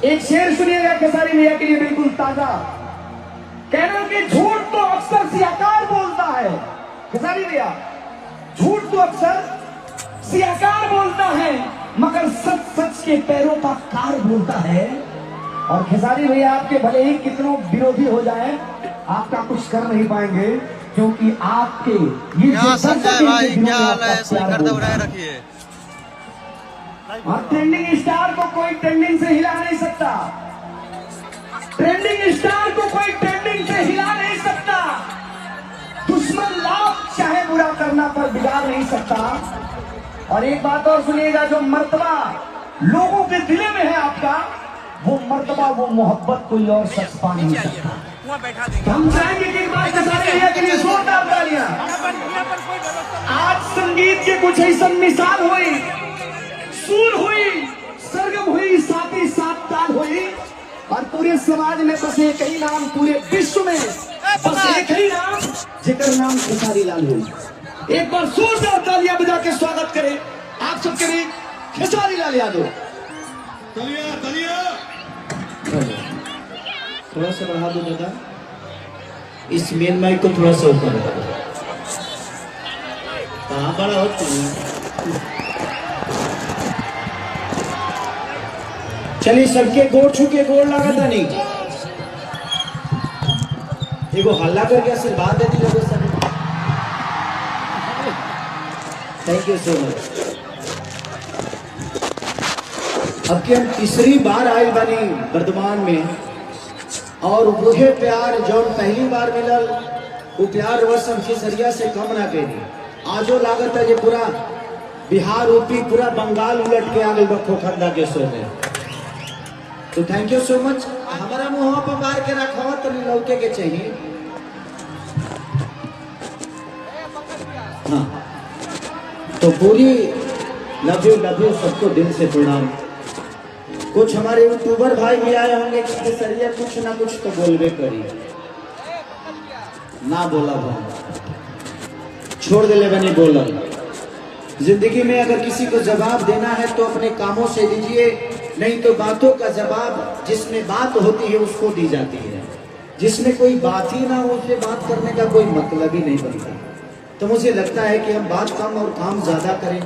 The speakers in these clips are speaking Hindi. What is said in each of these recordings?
एक शेर सुनिएगा खेसारी भैया के लिए बिल्कुल ताजा। कह रहे हो कि झूठ तो अक्सर सियाकार बोलता है। खेसारी भैया, झूठ तो अक्सर सियाकार बोलता है, मगर सच सच के पैरों का कार बोलता है। और खेसारी भैया, आपके भले ही कितनों विरोधी हो जाए, आपका कुछ कर नहीं पाएंगे, क्योंकि आपके ये क्या संजय भाई, क्या हाल है? स्पीकर दबाए रखिए। और ट्रेंडिंग स्टार को कोई ट्रेंडिंग से हिला नहीं सकता। ट्रेंडिंग स्टार को कोई ट्रेंडिंग से हिला नहीं सकता। दुश्मन लाभ चाहे बुरा करना पर बिगाड़ नहीं सकता। और एक बात और सुनिएगा, जो मर्तबा लोगों के दिले में है आपका, वो मर्तबा, वो मोहब्बत कोई और शख्स पा नहीं सकता। हम चाहेंगे कि एक बार खेसारी भैया के लिए जोरदार तालियां। आज संगीत के कुछ ऐसा मिसाल हुई, सुर हुई, सरगम हुई, साथ ही साथ ताल हुई, और पूरे समाज में बस एक ही नाम, पूरे विश्व में बस एक ही नाम, जिकर नाम खेसारी लाल हुई। एक बार जोरदार तालियां बजा के स्वागत करें आप सबके लिए खेसारी लाल यादव। तालियां तालियां। थोड़ा सा बढ़ा दो दादा, इस मेन माइक को थोड़ा सा ऊपर रखो। कहाँ बड़ा हो तुम? चलिए, सबके गोड़ छू के गोड़ लगा था नहीं, एगो हल्ला करके आशीर्वाद दे दी लोगों सब। Thank you so much. अब की हम तीसरी बार आए बनी वर्धमान में, और वही प्यार जो पहली बार मिलल, वो प्यार वर्ष खेसरिया से कम ना करी। आजो लागत है ये पूरा बिहार, यूपी, पूरा बंगाल उलट के आ गई खोखंदा के शो में। तो थैंक यू सो मच। हमारा मुंह पर मार के रखा तो नहीं लौके के चाहिए। हाँ, तो पूरी लव यू सबको दिल से प्रणाम। कुछ हमारे यूट्यूबर भाई भी आए होंगे, सरिया कुछ ना कुछ तो बोलबे करिए, ना बोला छोड़ दे ले बनी बोला। जिंदगी में अगर किसी को जवाब देना है तो अपने कामों से दीजिए, नहीं तो बातों का जवाब जिसमें बात होती है उसको दी जाती है। जिसमें कोई बात ही ना हो, उससे बात करने का कोई मतलब ही नहीं बनता। तो मुझे लगता है कि हम बात कम और काम ज्यादा करें,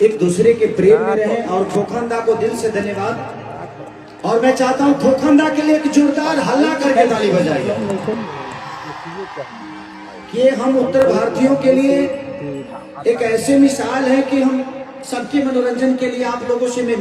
एक दूसरे के प्रेम में रहें। और खोखंदा को दिल से धन्यवाद। और मैं चाहता हूं खोखंदा के लिए एक जोरदार हल्ला करके ताली बजाइए कि हम उत्तर भारतीयों के लिए एक ऐसे मिसाल है कि हम सबके मनोरंजन के लिए आप लोगों से मैं